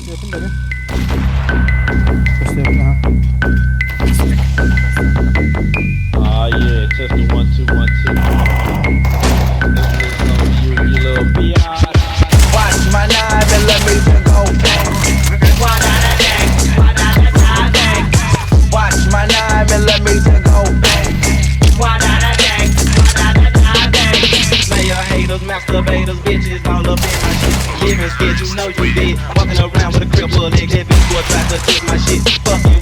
Yapın da bir. İşte yapın ha. Ah yeah, test the 1 2 1 2. You little biatch. Watch my 9mm go bang. Watch my 9mm go bang. Player haters, masturbators, bitches all up in my shit. Living shit, you know you did. Walking around with a crib full of niggas, bitch, boy, try to kick my shit. Fuck you.